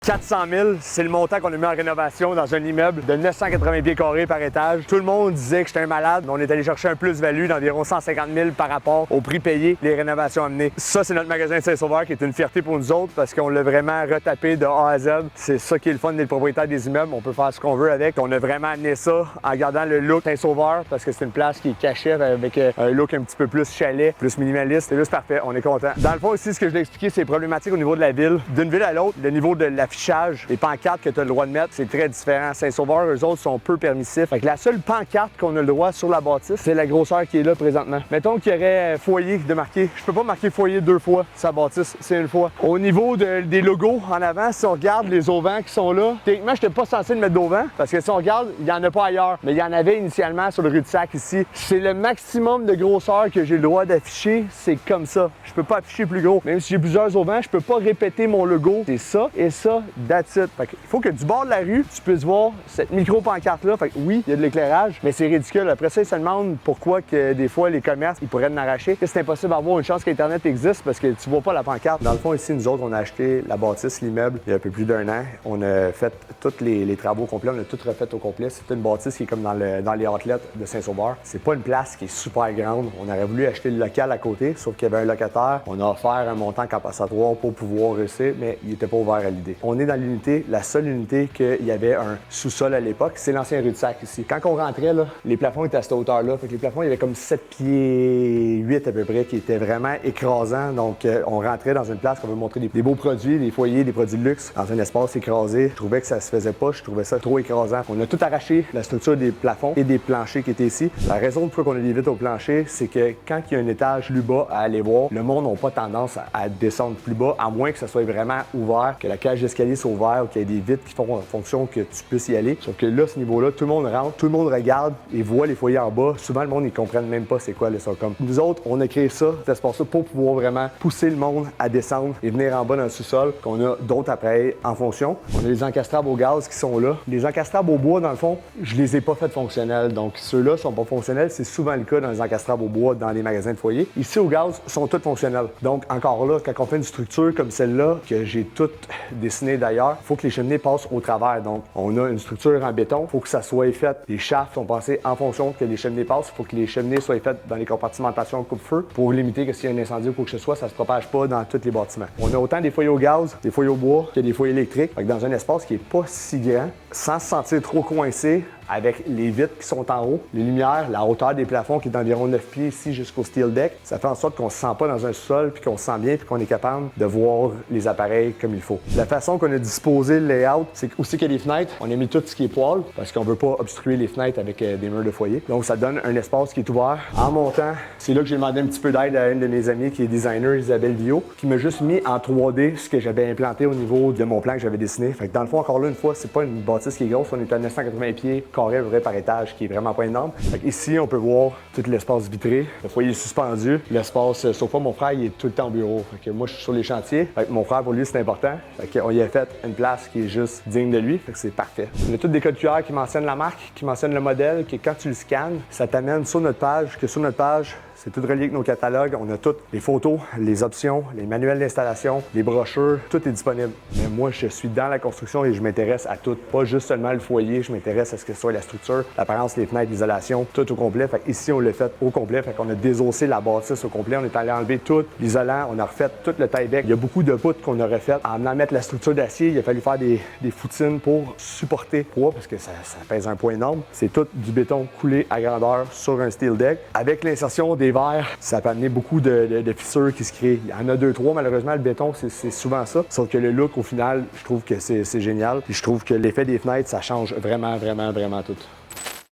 400 000, c'est le montant qu'on a mis en rénovation dans un immeuble de 980 pieds carrés par étage. Tout le monde disait que j'étais un malade, mais on est allé chercher un plus-value d'environ 150 000 par rapport au prix payé, les rénovations amenées. Ça, c'est notre magasin de Saint-Sauveur qui est une fierté pour nous autres parce qu'on l'a vraiment retapé de A à Z. C'est ça qui est le fun des propriétaires des immeubles. On peut faire ce qu'on veut avec. On a vraiment amené ça en gardant le look Saint-Sauveur parce que c'est une place qui est cachée avec un look un petit peu plus chalet, plus minimaliste. C'est juste parfait. On est content. Dans le fond, aussi, ce que je l'ai expliqué, c'est problématique au niveau de la ville. D'une ville à l'autre, le niveau de l'affichage, les pancartes que tu as le droit de mettre, c'est très différent. Saint-Sauveur, eux autres, sont peu permissifs. Fait que la seule pancarte qu'on a le droit sur la bâtisse, c'est la grosseur qui est là présentement. Mettons qu'il y aurait foyer de marquer. Je peux pas marquer foyer 2 fois sa bâtisse, c'est une fois. Au niveau des logos en avant, si on regarde les auvents qui sont là, techniquement, je n'étais pas censé le mettre d'auvent parce que si on regarde, il n'y en a pas ailleurs. Mais il y en avait initialement sur le rue de Sac ici. C'est le maximum de grosseur que j'ai le droit d'afficher. C'est comme ça. Je peux pas afficher plus gros. Même si j'ai plusieurs auvents, je peux pas répéter mon logo. C'est ça et ça, that's it. Fait qu'il faut que du bord de la rue, tu puisses voir cette micro-pancarte-là. Fait que oui, il y a de l'éclairage, mais c'est ridicule. Après ça, ils se demandent pourquoi que des fois, les commerces, ils pourraient en arracher. C'est impossible d'avoir une chance qu'Internet existe parce que tu vois pas la pancarte. Dans le fond, ici, nous autres, on a acheté la bâtisse, l'immeuble, il y a un peu plus d'1 an. On a fait tous les travaux complets. On a tout refait au complet. C'est une bâtisse qui est comme dans les outlets de Saint-Sauveur. C'est pas une place qui est super grande. On aurait voulu acheter le local à côté, sauf qu'il y avait un locataire. On a offert un montant compensatoire pour pouvoir réussir, mais il était pas ouvert à l'idée. On est dans l'unité, la seule unité qu'il y avait un sous-sol à l'époque, c'est l'ancien rue de Sac ici. Quand on rentrait, là, les plafonds étaient à cette hauteur-là. Fait que les plafonds, il y avait comme 7 pieds 8 à peu près, qui étaient vraiment écrasants. Donc, on rentrait dans une place qu'on veut montrer des beaux produits, des foyers, des produits de luxe, dans un espace écrasé. Je trouvais que ça se faisait pas, je trouvais ça trop écrasant. On a tout arraché, la structure des plafonds et des planchers qui étaient ici. La raison pourquoi on a des vitres au plancher, c'est que quand il y a un étage plus bas à aller voir, le monde n'a pas tendance à descendre plus bas, à moins que ça soit vraiment ouvert, que la cage d'escalier soit ouverte ou qu'il y ait des vitres qui font en fonction que tu puisses y aller. Sauf que là, ce niveau-là, tout le monde rentre, tout le monde regarde et voit les foyers en bas. Souvent, le monde, ils comprennent même pas c'est quoi le Sorcom. Nous autres, on a créé ça, cet espace-là, pour pouvoir vraiment pousser le monde à descendre et venir en bas dans le sous-sol, qu'on a d'autres appareils en fonction. On a les encastrables au gaz qui sont là. Les encastrables au bois, dans le fond, je les ai pas fait fonctionnels. Donc, ceux-là sont pas fonctionnels. C'est souvent le cas dans les encastrables au bois dans les magasins de foyer. Ici, au gaz, sont tous fonctionnels. Donc, encore là, quand on fait une structure comme celle-là, que j'ai toute dessinée d'ailleurs, il faut que les cheminées passent au travers. Donc, on a une structure en béton. Il faut que ça soit fait. Les shafts sont pensés en fonction que les cheminées passent. Il faut que les cheminées soient faites dans les compartimentations coupe-feu pour limiter que s'il y a un incendie ou quoi que ce soit, ça se propage pas dans tous les bâtiments. On a autant des foyers au gaz, des foyers au bois que des foyers électriques. Fait que dans un espace qui est pas si grand, sans se sentir trop coincé, avec les vitres qui sont en haut, les lumières, la hauteur des plafonds qui est d'environ 9 pieds ici jusqu'au steel deck, ça fait en sorte qu'on se sent pas dans un sol, puis qu'on se sent bien, puis qu'on est capable de voir les appareils comme il faut. La façon qu'on a disposé le layout, c'est aussi qu'il y a des fenêtres, on a mis tout ce qui est poêle, parce qu'on veut pas obstruer les fenêtres avec des murs de foyer. Donc ça donne un espace qui est ouvert. En montant, c'est là que j'ai demandé un petit peu d'aide à une de mes amies qui est designer, Isabelle Villot, qui m'a juste mis en 3D ce que j'avais implanté au niveau de mon plan que j'avais dessiné. Fait que dans le fond, encore là, une fois, c'est pas une bâtisse qui est grosse, on est à 980 pieds carrés vrai par étage, qui est vraiment pas énorme. Fait ici, on peut voir tout l'espace vitré, le foyer suspendu, l'espace sofa. Mon frère, il est tout le temps au bureau. Fait que moi, je suis sur les chantiers. Fait que mon frère, pour lui, c'est important. Fait qu'on y a fait une place qui est juste digne de lui. Fait que c'est parfait. On a tous des codes QR qui mentionnent la marque, qui mentionnent le modèle, que quand tu le scannes, ça t'amène sur notre page, que sur notre page, c'est tout relié avec nos catalogues. On a toutes les photos, les options, les manuels d'installation, les brochures, tout est disponible. Mais moi, je suis dans la construction et je m'intéresse à tout. Pas juste seulement le foyer, je m'intéresse à ce que soit la structure, l'apparence, les fenêtres, l'isolation, tout au complet. Fait ici, on l'a fait au complet. Fait qu'on a désossé la bâtisse au complet. On est allé enlever tout l'isolant. On a refait tout le tie-back. Il y a beaucoup de poutres qu'on a refait. En venant mettre la structure d'acier, il a fallu faire des foutines pour supporter le poids parce que ça pèse un poids énorme. C'est tout du béton coulé à grandeur sur un steel deck. Avec l'insertion des verres, ça peut amener beaucoup de fissures qui se créent. Il y en a 2-3, malheureusement, le béton, c'est souvent ça. Sauf que le look, au final, je trouve que c'est génial. Puis je trouve que l'effet des fenêtres, ça change vraiment, vraiment, vraiment tout.